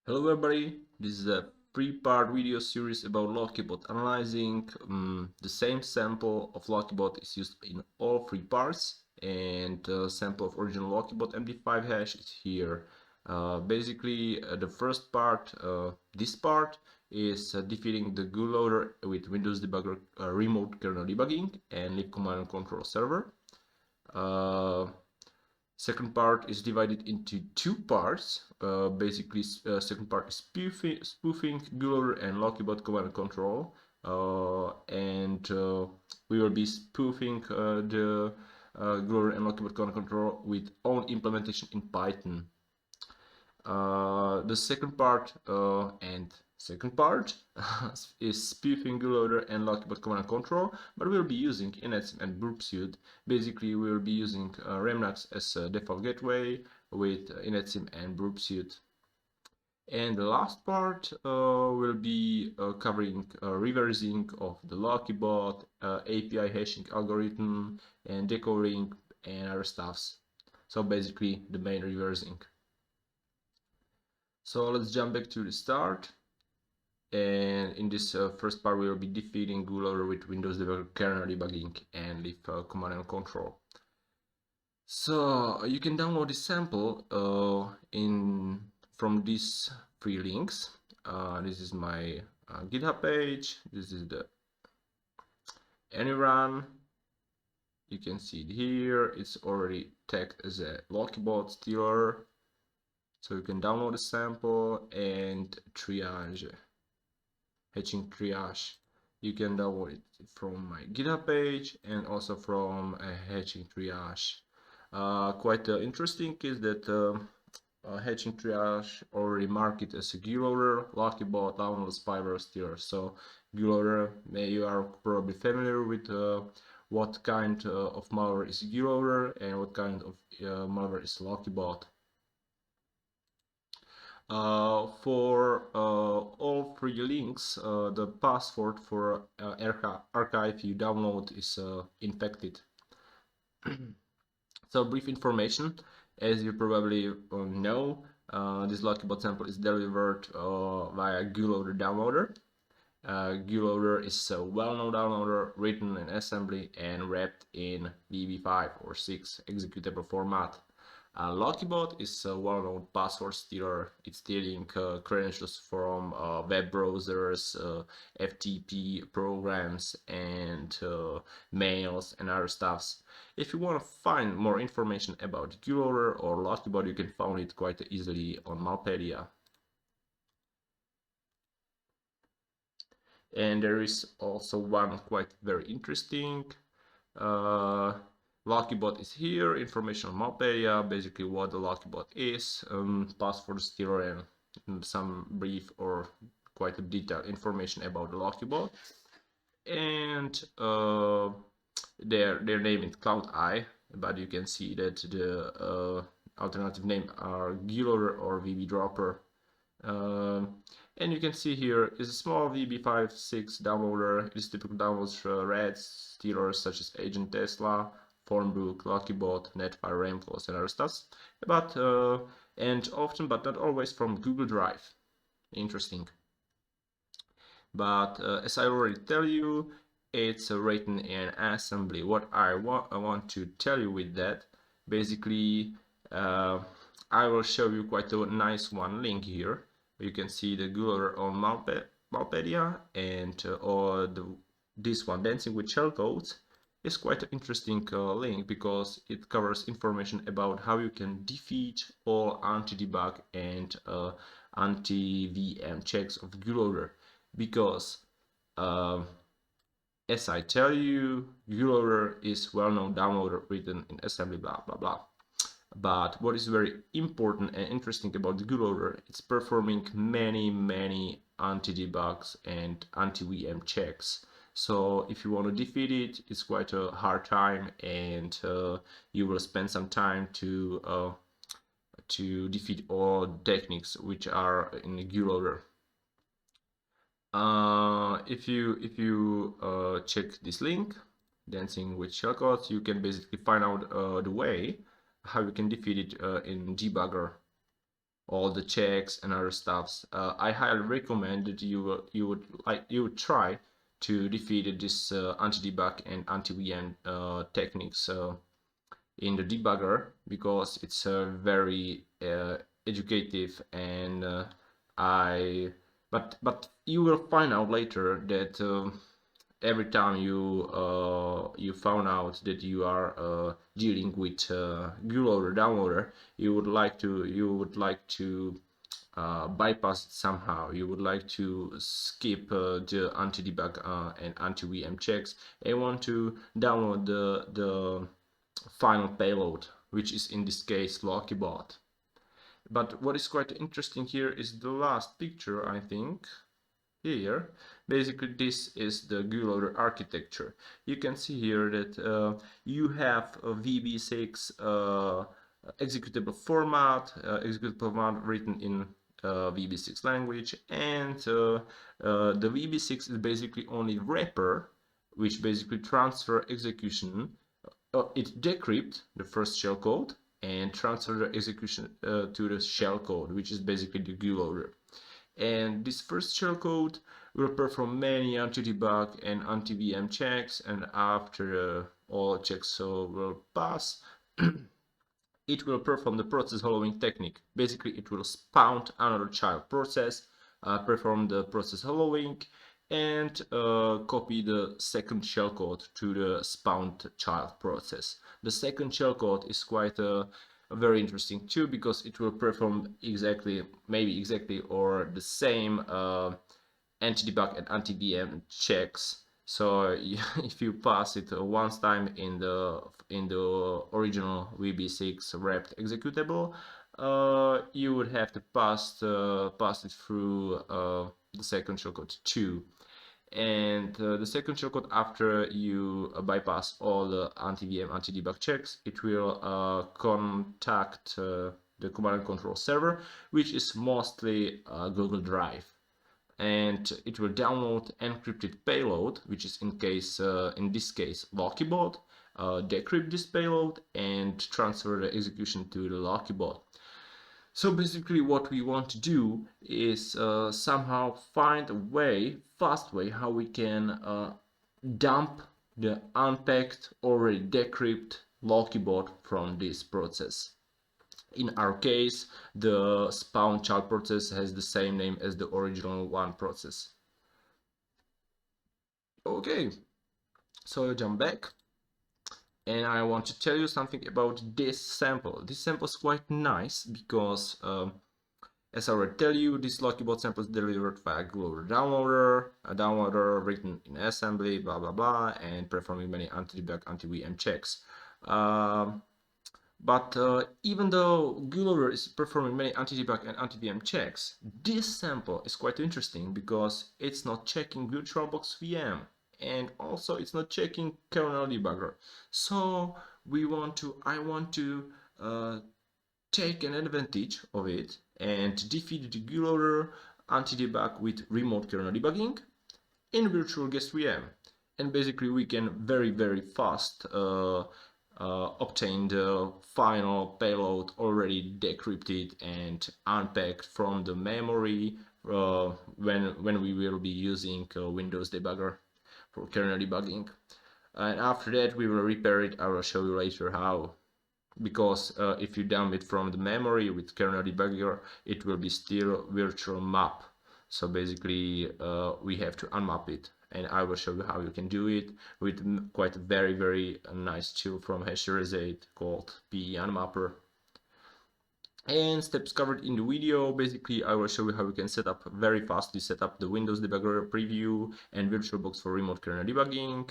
Hello everybody, this is a three-part video series about Lokibot. Analyzing the same sample of Lokibot is used in all three parts, and the sample of original Lokibot MD5 hash is here. Basically, the first part, this part, is defeating the GULoader with Windows Debugger Remote Kernel debugging and Lib command and control server. Second part is divided into two parts. Basically, second part is spoofing GULoader and Lokibot command and control, and we will be spoofing the GULoader and Lokibot command and control with own implementation in Python. The second part is spoofing GULoader and Lokibot command and control, but we'll be using inetsim and breakpoint. Basically, we will be using Remnux as a default gateway with inetsim and breakpoint. And the last part will be covering reversing of the Lokibot, API hashing algorithm, and decoding and other stuffs. So basically, the main reversing. So let's jump back to the start, and in this first part we will be defeating GULoader with Windows Debugger Kernel debugging and Lib command and control. So you can download this sample from these three links. This is my GitHub page. This is the AnyRun. You can see it here. It's already tagged as a Lokibot stealer. So you can download a sample and triage, hatching triage. You can download it from my GitHub page and also from a hatching triage. Quite interesting is that hatching triage already marked it as a GULoader, Lokibot, download spyware stealer. So GULoader, you are probably familiar with what kind of malware is GULoader and what kind of malware is Lokibot. For all three links, the password for archive you download is infected. So brief information, as you probably know, this Lokibot sample is delivered via GULoader downloader. GULoader is a well-known downloader written in assembly and wrapped in VB5 or 6 executable format. Lokibot is a well-known password stealer. It's stealing credentials from web browsers, FTP programs, and mails and other stuffs. If you want to find more information about GULoader or Lokibot, you can find it quite easily on Unmapper. And there is also one quite very interesting. Lokibot is here, information on Unmapper, basically what the Lokibot is, password stealer, and some brief or quite a detailed information about the Lokibot. And their name is CloudEye, but you can see that the alternative name are GULoader or VB Dropper. And you can see here is a small VB56 downloader. It is typical downloads RAID stealers such as Agent Tesla, Phonebook, Lokibot, Netfire, Ramflows, and other stuff. But and often, but not always, from Google Drive. Interesting. But as I already tell you, it's written in assembly. What I want to tell you with that, basically, I will show you quite a nice one link here. You can see the GULoader on Unmapper, and this one, Dancing with Shellcodes, is quite an interesting link because it covers information about how you can defeat all anti-debug and anti-VM checks of GULoader. Because as I tell you, GULoader is well-known downloader written in assembly, blah blah blah. But what is very important and interesting about the GULoader, it's performing many anti-debugs and anti-VM checks. So if you want to defeat it, it's quite a hard time, and you will spend some time to defeat all techniques which are in the GULoader. If you check this link, Dancing with Shellcodes, you can basically find out the way how you can defeat it in debugger. all the checks and other stuffs. I highly recommend that you would try to defeat this anti-debug and anti-VM techniques in the debugger, because it's very educative, and but you will find out later that every time you found out that you are dealing with GULoader downloader, you would like to bypass it somehow. You would like to skip the anti-debug and anti-VM checks and want to download the final payload, which is in this case Lokibot. But what is quite interesting here is the last picture, I think. Here, basically this is the GULoader architecture. You can see here that you have a VB6 executable format written in VB6 language, and the VB6 is basically only wrapper, which basically transfer execution. It decrypt the first shellcode and transfer the execution to the shellcode, which is basically the GULoader. And this first shellcode will perform many anti-debug and anti-VM checks, and after all checks will pass, it will perform the process hollowing technique. Basically, it will spawn another child process, perform the process hollowing, and copy the second shellcode to the spawned child process. The second shellcode is quite very interesting too, because it will perform maybe exactly or the same anti-debug and anti-VM checks. So if you pass it once time in the original VB6 wrapped executable, you would have to pass it through the second shellcode too. And the second shellcode, after you bypass all the anti-VM, anti-debug checks, it will contact the command and control server, which is mostly Google Drive. And it will download encrypted payload, which is in this case Lokibot, decrypt this payload and transfer the execution to the Lokibot. So basically what we want to do is somehow find a fast way how we can dump the unpacked, already decrypt Lokibot from this process. In our case, the spawn child process has the same name as the original one process. Okay, so I jump back, and I want to tell you something about this sample. This sample is quite nice because, as I already tell you, this Lokibot sample is delivered via GULoader downloader, a downloader written in assembly, blah blah blah, and performing many anti-debug, anti-VM checks. But even though GULoader is performing many anti-debug and anti-VM checks, this sample is quite interesting because it's not checking Virtualbox VM, and also it's not checking kernel debugger. So I want to take an advantage of it and defeat the GULoader anti-debug with remote kernel debugging in Virtual Guest VM. And basically we can very fast obtain the final payload already decrypted and unpacked from the memory when we will be using Windows debugger for kernel debugging. And after that we will repair it. I will show you later how, because if you dump it from the memory with kernel debugger, it will be still virtual map. So basically we have to unmap it, and I will show you how you can do it with quite a very nice tool from HRZ called Unmapper. And steps covered in the video. Basically I will show you how you can very fastly set up the Windows debugger preview and Virtualbox for remote kernel debugging,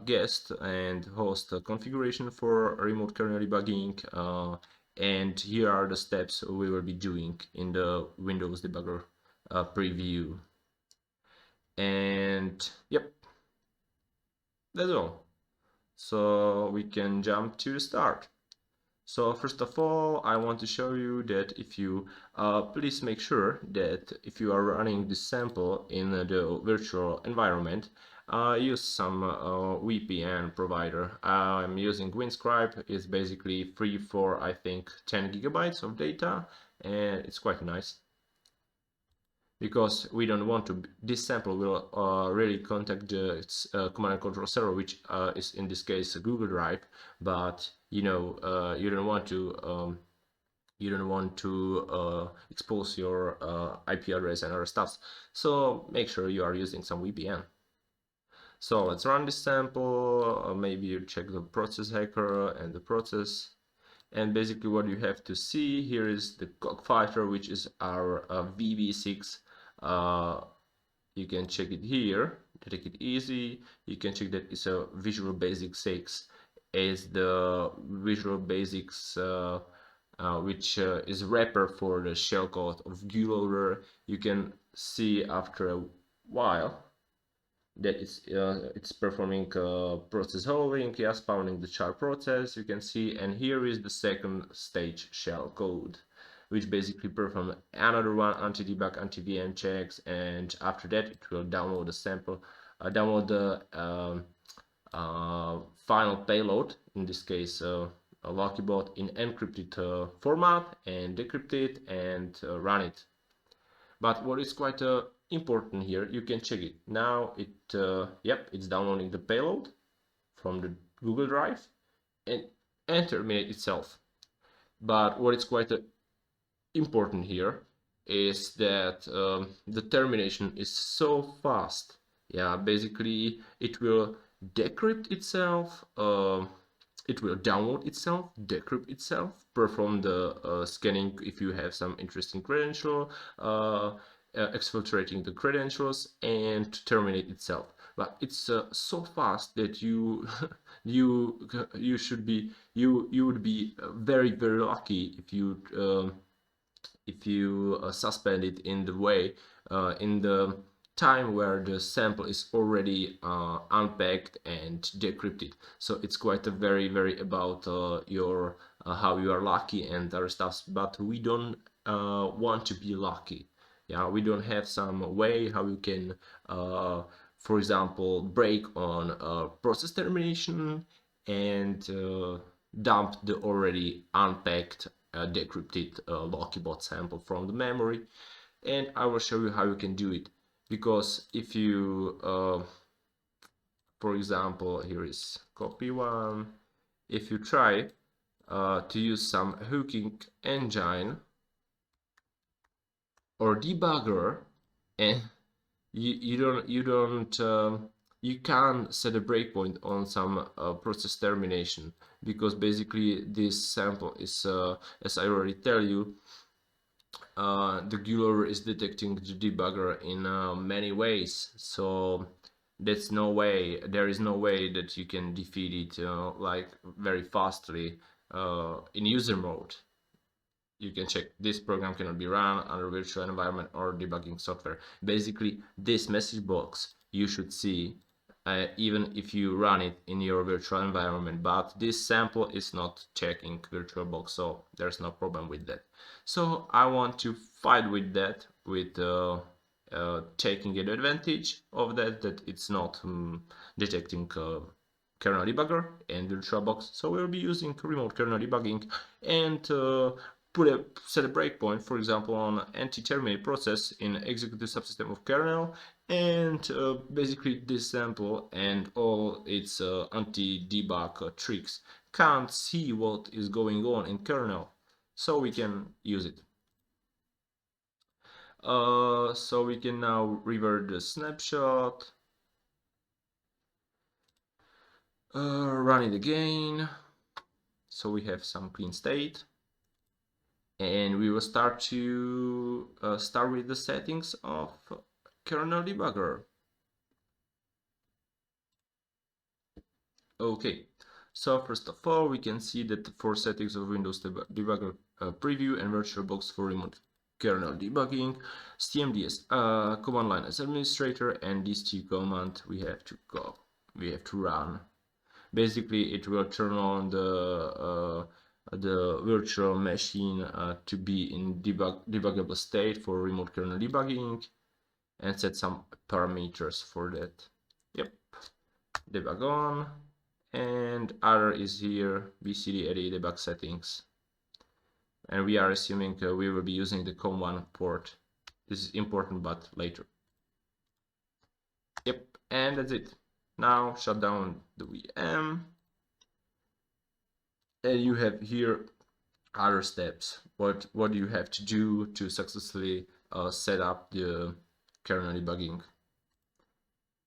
guest and host configuration for remote kernel debugging, and here are the steps we will be doing in the Windows debugger preview. And yep, that's all. So we can jump to the start. So first of all, I want to show you that if you please make sure that if you are running this sample in the virtual environment, use some VPN provider. I'm using Windscribe. It's basically free for I think 10 gigabytes of data, and it's quite nice because we don't want to. This sample will really contact the command and control server, which is in this case a Google Drive, but you know you don't want to expose your IP address and other stuff. So make sure you are using some VPN. So let's run this sample. Maybe you check the process hacker and the process. And basically what you have to see here is the cockfighter, which is our VB6. You can check it here to take it easy. You can check that it's a Visual Basic 6 is the Visual Basics which is wrapper for the shellcode of GULoader. You can see after a while that it's performing process holding, spawning the child process, you can see, and here is the second stage shell code, which basically perform another one anti-debug, anti-VM checks, and after that it will download the sample, download the final payload, in this case a Lokibot in encrypted format, and decrypt it and run it. But what is quite important here, you can check it now. It's downloading the payload from the Google Drive and terminate itself. But what is quite important here is that the termination is so fast. Yeah, basically it will decrypt itself, it will download itself, decrypt itself, perform the scanning if you have some interesting credential, exfiltrating the credentials, and terminate itself. But it's so fast that you would be very lucky if you suspend it in the way in the time where the sample is already unpacked and decrypted. So it's quite a very about your how you are lucky and other stuff, but we don't want to be lucky. Yeah, we don't have some way how you can for example break on process termination and dump the already unpacked decrypted Lokibot sample from the memory. And I will show you how you can do it, because if you for example, here is copy one, if you try to use some hooking engine or debugger, and you can't set a breakpoint on some process termination, because basically this sample is as I already tell you, the GULoader is detecting the debugger in many ways, so there is no way that you can defeat it like very fastly in user mode. You can check this program cannot be run under virtual environment or debugging software. Basically this message box you should see even if you run it in your virtual environment, but this sample is not checking VirtualBox, so there's no problem with that. So I want to fight with that, with taking advantage of that it's not detecting kernel debugger and VirtualBox. So we'll be using remote kernel debugging and set a breakpoint, for example, on anti-terminate process in executive subsystem of kernel, and basically this sample and all its anti-debug tricks can't see what is going on in kernel, so we can use it. So we can now revert the snapshot, run it again, so we have some clean state. And we will start with the settings of kernel debugger. Okay, so first of all, we can see that the 4 settings of Windows Debugger preview and VirtualBox for remote kernel debugging, CMD command line as administrator, and these 2 commands we have to run. Basically, it will turn on the virtual machine to be in debuggable state for remote kernel debugging, and set some parameters for that. Yep, debug on, and other is here, bcd edit debug settings. and we are assuming we will be using the COM1 port. This is important, but later. Yep, and that's it. Now shut down the VM, and you have here other steps. What do you have to do to successfully set up the kernel debugging?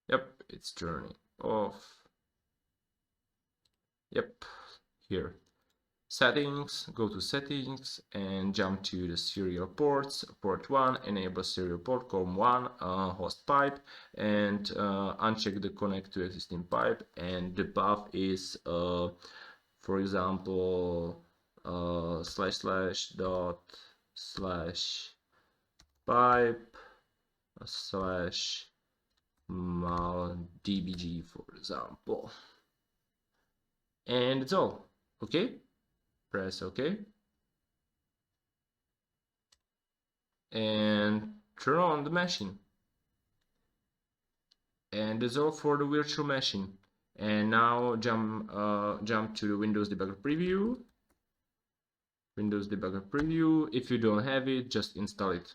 Yep, it's turning off. Yep, here. Settings, go to settings and jump to the serial ports. Port 1, enable serial port COM1 host pipe, and uncheck the connect to existing pipe, and the path is for example //dot/pipe /dbg, for example, and it's all okay. Press OK and turn on the machine, and that's all for the virtual machine. And now jump to the Windows Debugger preview. Windows Debugger preview. If you don't have it, just install it.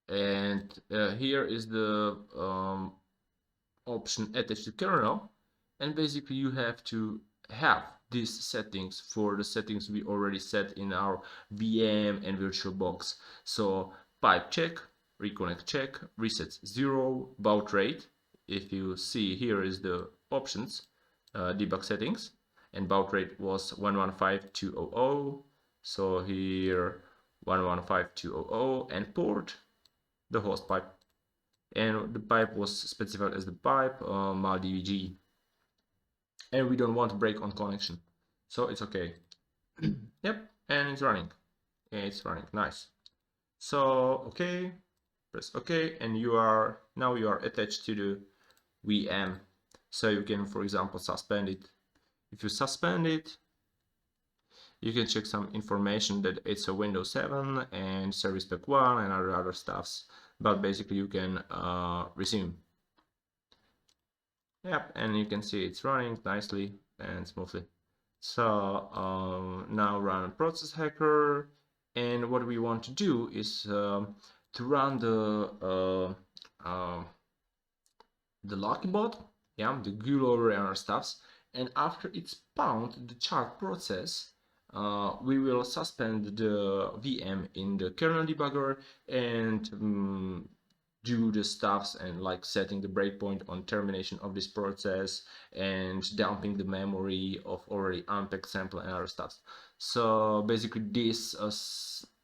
And here is the option attached to kernel, and basically you have to have these settings for the settings we already set in our VM and VirtualBox. So pipe check, reconnect check, reset 0, baud rate. If you see, here is the options, debug settings, and baud rate was 115200. So here 115200, and port, the host pipe, and the pipe was specified as the pipe /dbg, and we don't want to break on connection, so it's okay. Yep, and it's running. Nice. So okay, press OK, and you are attached to the VM, so you can, for example, suspend it. If you suspend it, you can check some information that it's a Windows 7 and Service Pack 1 and other stuffs, but basically you can resume. Yep, and you can see it's running nicely and smoothly. So now run process hacker, and what we want to do is to run the Lokibot, yeah, the GULoader and our stuffs, and after it's spawned the child process, we will suspend the VM in the kernel debugger and do the stuffs and like setting the breakpoint on termination of this process and dumping the memory of already unpacked sample and other stuff. So basically this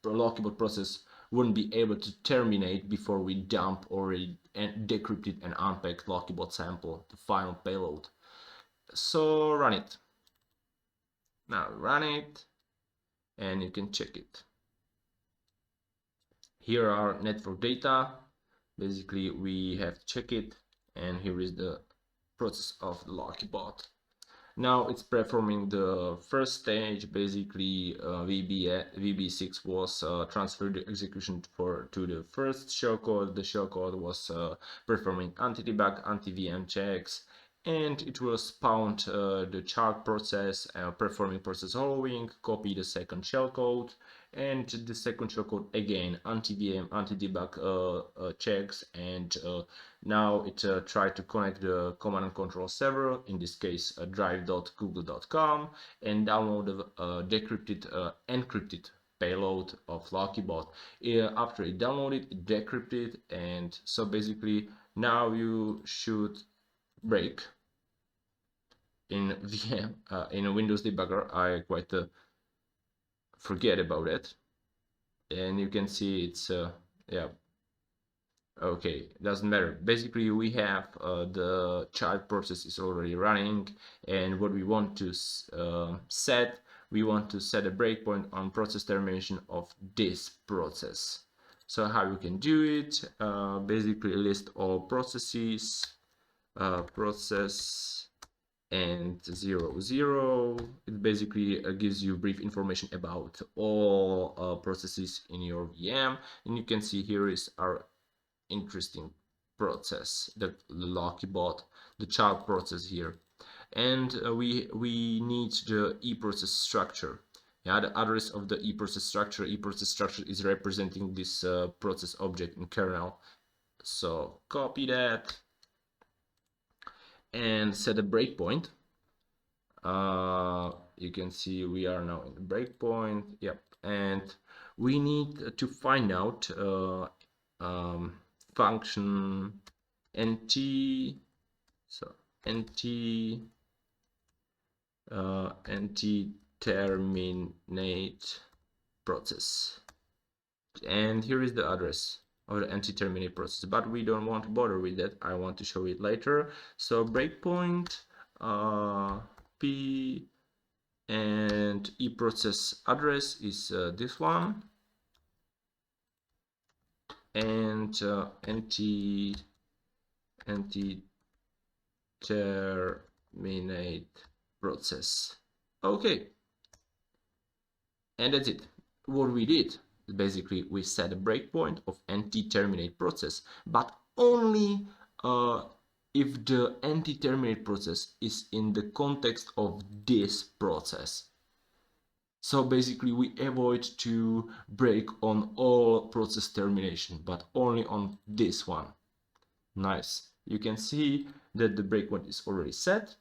Lokibot process wouldn't be able to terminate before we dump already decrypted and unpacked Lokibot sample, the final payload. So run it. Now run it and you can check it. Here are network data. Basically we have to check it, and here is the process of the Lokibot. Now it's performing the first stage. Basically VB6 was transferred the execution to the first shellcode. The shellcode was performing anti-debug, anti-VM checks, and it will spawn the child process performing process following, copy the second shellcode, and the second shellcode again, anti-VM, anti-debug checks, and now it tried to connect the command and control server, in this case drive.google.com, and download the decrypted, encrypted payload of Lokibot. After it downloaded, it decrypted, and so basically now you should break in VM in a Windows debugger. I quite forget about it, and you can see it's yeah, okay, doesn't matter. Basically we have the child process is already running, and what we want to set, we want to set a breakpoint on process termination of this process. So how you can do it, basically list all processes, process and 00. It basically gives you brief information about all processes in your VM, and you can see here is our interesting process, the Lokibot, the child process here, and we need the e-process structure. Yeah, the address of the eProcess structure. eProcess structure is representing this process object in kernel. So copy that and set a breakpoint. You can see we are now in the breakpoint. Yep, and we need to find out function nt, so nt terminate process, and here is the address of the anti-terminate process, but we don't want to bother with that. I want to show it later. So breakpoint p and eProcess address is this one, and anti-terminate process. Okay, and that's it. What we did, basically we set a breakpoint of anti-terminate process, but only if the anti-terminate process is in the context of this process. So basically we avoid to break on all process termination, but only on this one. Nice. You can see that the breakpoint is already set,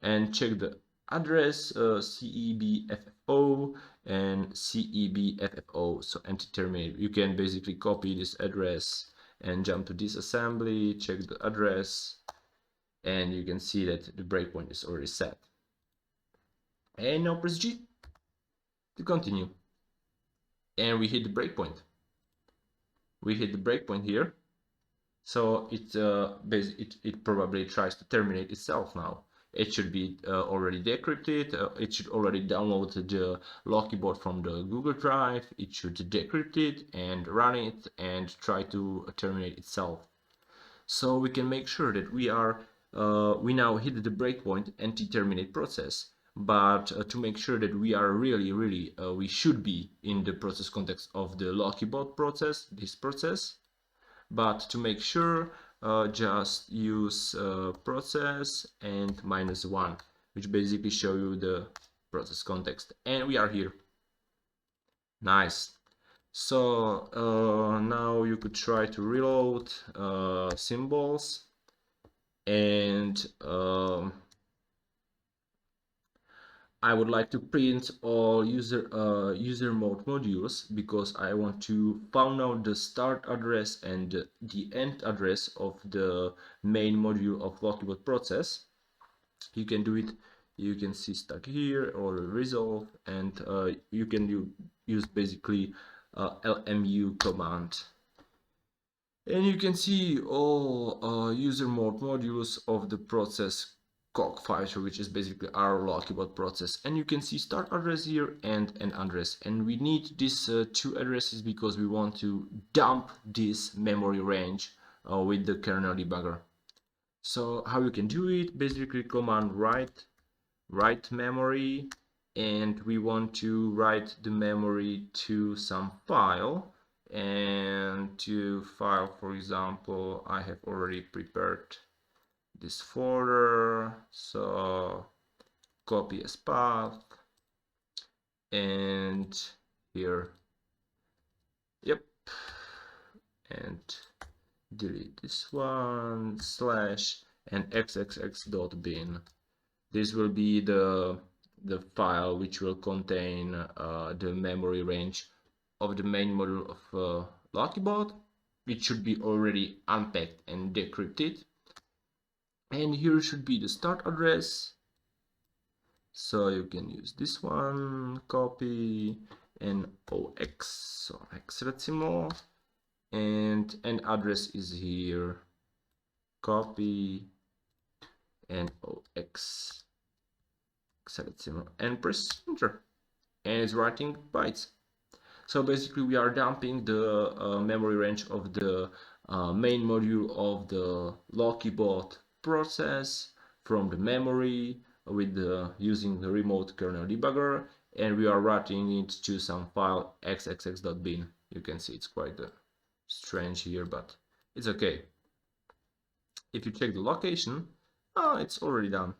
and check the address CEBFFO and CEBFFO, so anti-terminate. You can basically copy this address and jump to this assembly, check the address, and you can see that the breakpoint is already set. And now press G to continue. And we hit the breakpoint. We hit the breakpoint here. So it probably tries to terminate itself now. It should be already decrypted. It should already download the Lokibot from the Google Drive. It should decrypt it and run it and try to terminate itself. So we can make sure that we now hit the breakpoint anti-terminate process. But to make sure that we are really we should be in the process context of the Lokibot process, this process. But to make sure, just use process and -1, which basically show you the process context. And we are here. Nice. So now you could try to reload symbols, and I would like to print all user mode modules, because I want to find out the start address and the end address of the main module of Lokibot process. You can do it. You can see stuck here or resolve, and you can use basically LMU command. And you can see all user mode modules of the process cog file, which is basically our Lokibot process. And you can see start address here and end address. And we need these two addresses because we want to dump this memory range with the kernel debugger. So how you can do it? Basically command write memory, and we want to write the memory to some file. And to file, for example, I have already prepared this folder, so copy as path, and here, yep, and delete this one, slash, and xxx.bin. This will be the file which will contain the memory range of the main module of Lokibot, which should be already unpacked and decrypted. And here should be the start address, so you can use this one, copy, and OX, so hexadecimal, and address is here, copy, and OX, hexadecimal, and press enter, and it's writing bytes. So basically we are dumping the memory range of the main module of the Lokibot process from the memory with using the remote kernel debugger, and we are writing it to some file xxx.bin. You can see it's quite strange here, but it's okay. If you check the location, it's already done.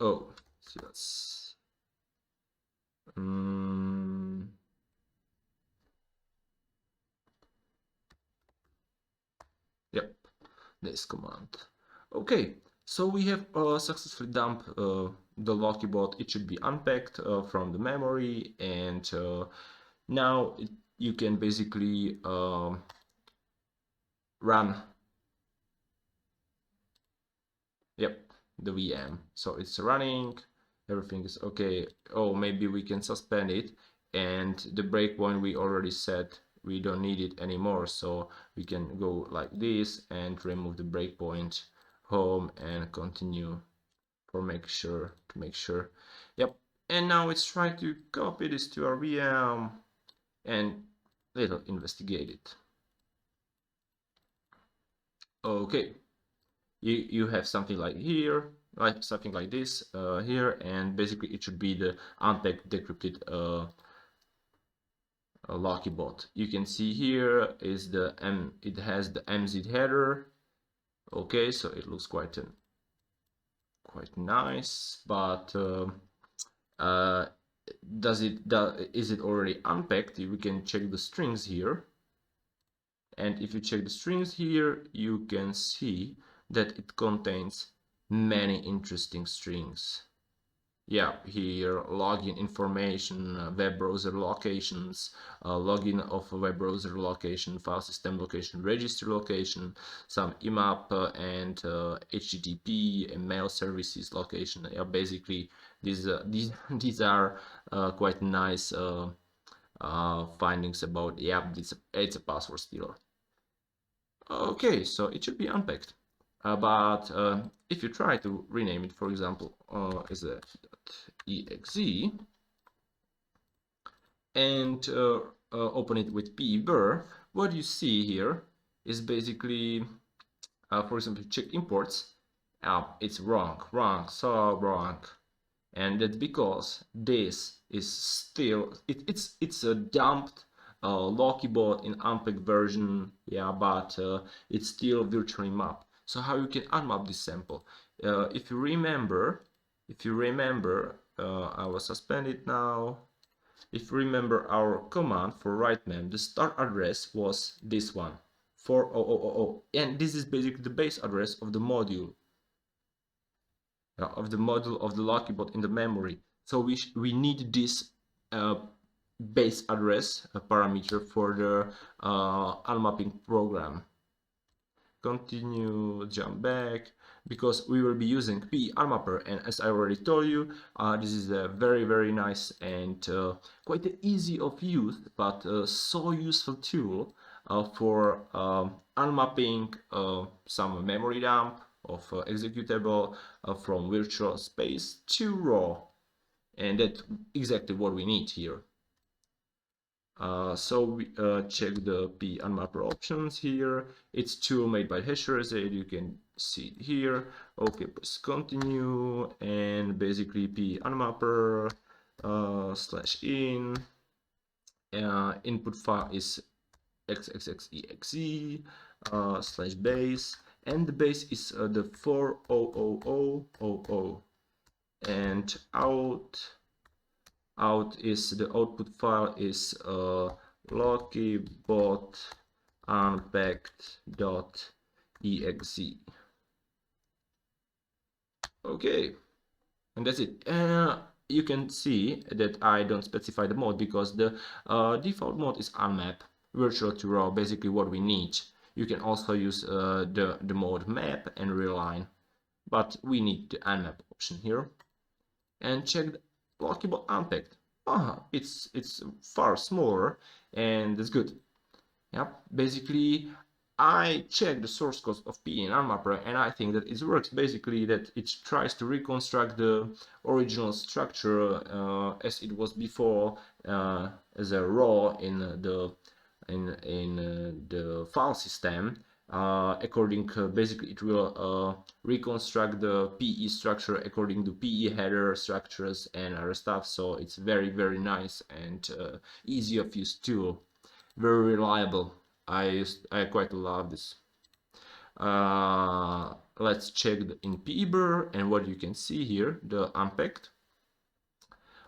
Oh, so that's yep, this command. Okay, so we have successfully dumped the Lokibot. It should be unpacked from the memory, and now you can basically run, yep, the VM. So it's running, everything is okay. Oh, maybe we can suspend it, and the breakpoint we already set, we don't need it anymore, so we can go like this and remove the breakpoint, home, and continue for make sure to make sure. Yep, and now it's trying to copy this to our VM and little investigate it. Okay, you have something like here, like something like this here, and basically it should be the unpacked decrypted Lokibot. You can see here is the it has the MZ header. Okay, so it looks quite nice, but is it already unpacked? We can check the strings here, and if you check the strings here, you can see that it contains many interesting strings. Yeah, here login information, web browser locations, login of web browser location, file system location, registry location, some IMAP and HTTP and mail services location. Yeah, basically these are quite nice findings about, yeah, it's a password stealer. Okay, so it should be unpacked. But if you try to rename it, for example, as a .exe and open it with pver, what you see here is basically, for example, check imports. It's wrong, so wrong. And that's because this is still it's a dumped Lokibot in Unpacking version, yeah, but it's still virtually mapped. So how you can unmap this sample? If you remember, I was suspended now. If you remember our command for write mem, the start address was this one, 4000, and this is basically the base address of the module. Of the Lokibot in the memory. So we need this base address parameter for the unmapping program. Continue, jump back, because we will be using Unmapper, and as I already told you, this is a very nice and quite easy of use, but so useful tool for unmapping some memory dump of executable from virtual space to raw, and that's exactly what we need here. So we check the Unmapper options here. It's tool made by Hasherazade. You can see it here. Okay, press continue, and basically Unmapper /in. Input file is xxxexe /base, and the base is the 400000, and out is the output file is Lokibot unpacked.exe. Okay, and that's it. You can see that I don't specify the mode because the default mode is unmap, virtual to raw, basically what we need. You can also use the mode map and realign, but we need the unmap option here. And check the Lokibot unpacked. It's far smaller, and that's good. Yep, basically I checked the source code of PE in Unmapper, and I think that it works basically that it tries to reconstruct the original structure as it was before as a raw in the file system. According basically it will reconstruct the PE structure according to PE header structures and other stuff, so it's very nice and easy of use tool, very reliable. I quite love this. let's check in PEBR, and what you can see here, the unpacked,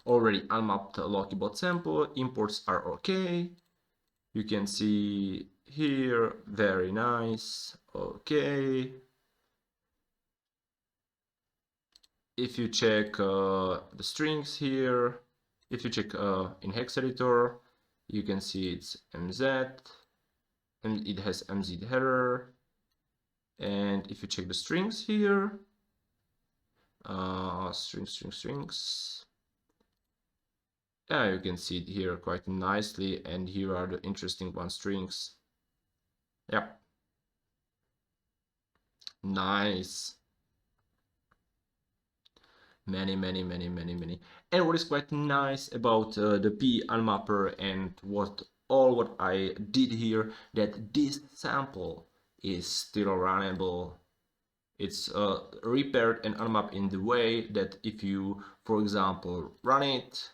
already unmapped Lokibot sample, imports are okay. You can see here, very nice, okay. If you check the strings here, if you check in hex editor, you can see it's MZ, and it has MZ header. And if you check the strings here, strings, yeah, you can see it here quite nicely, and here are the interesting one strings. Yeah, nice. Many. And what is quite nice about the P Unmapper and what I did here, that this sample is still runnable. It's repaired and unmapped in the way that if you, for example, run it,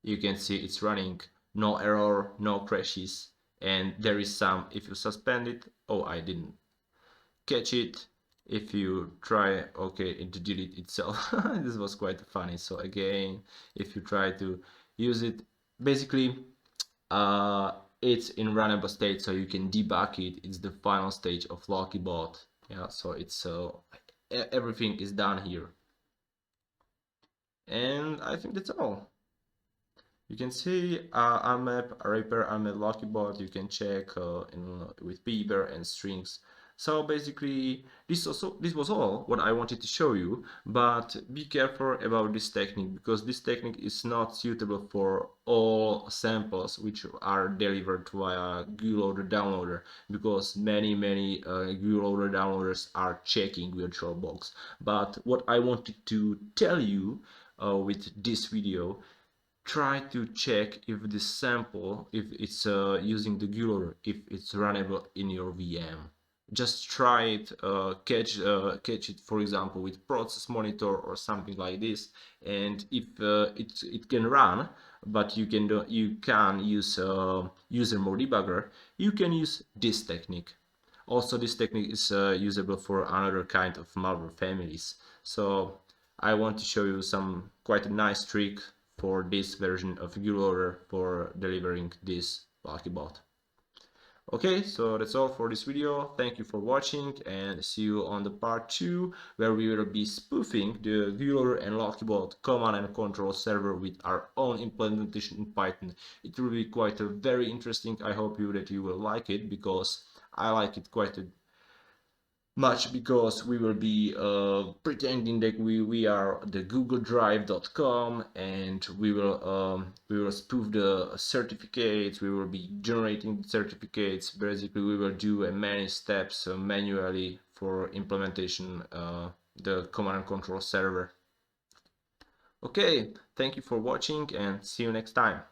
you can see it's running, no error, no crashes, and there is some, if you suspend it, oh, I didn't catch it. If you try, okay, it delete itself. This was quite funny. So again, if you try to use it, basically it's in runnable state, so you can debug it. It's the final stage of Lokibot. Yeah, so it's everything is done here, and I think that's all. You can see Unmap, repair, Unmap, Lokibot. You can check with PEBR and strings. So basically, this was all what I wanted to show you. But be careful about this technique, because this technique is not suitable for all samples which are delivered via GULoader downloader, because many GULoader downloaders are checking VirtualBox. But what I wanted to tell you with this video, try to check if this sample, if it's using the GULoader, if it's runnable in your VM. Just try it, catch it, for example, with process monitor or something like this, and if it can run, but you can use user mode debugger, you can use this technique. Also, this technique is usable for another kind of malware families. So I want to show you some quite a nice trick for this version of GULoader for delivering this Lokibot. Okay, so that's all for this video. Thank you for watching, and see you on the part 2, where we will be spoofing the GULoader and Lokibot command and control server with our own implementation in Python. It will be quite a very interesting. I hope that you will like it, because I like it quite much, because we will be pretending that we are the googledrive.com, and we will spoof the certificates. We will be generating certificates. Basically, we will do many steps manually for implementation the command and control server. Okay, thank you for watching, and see you next time.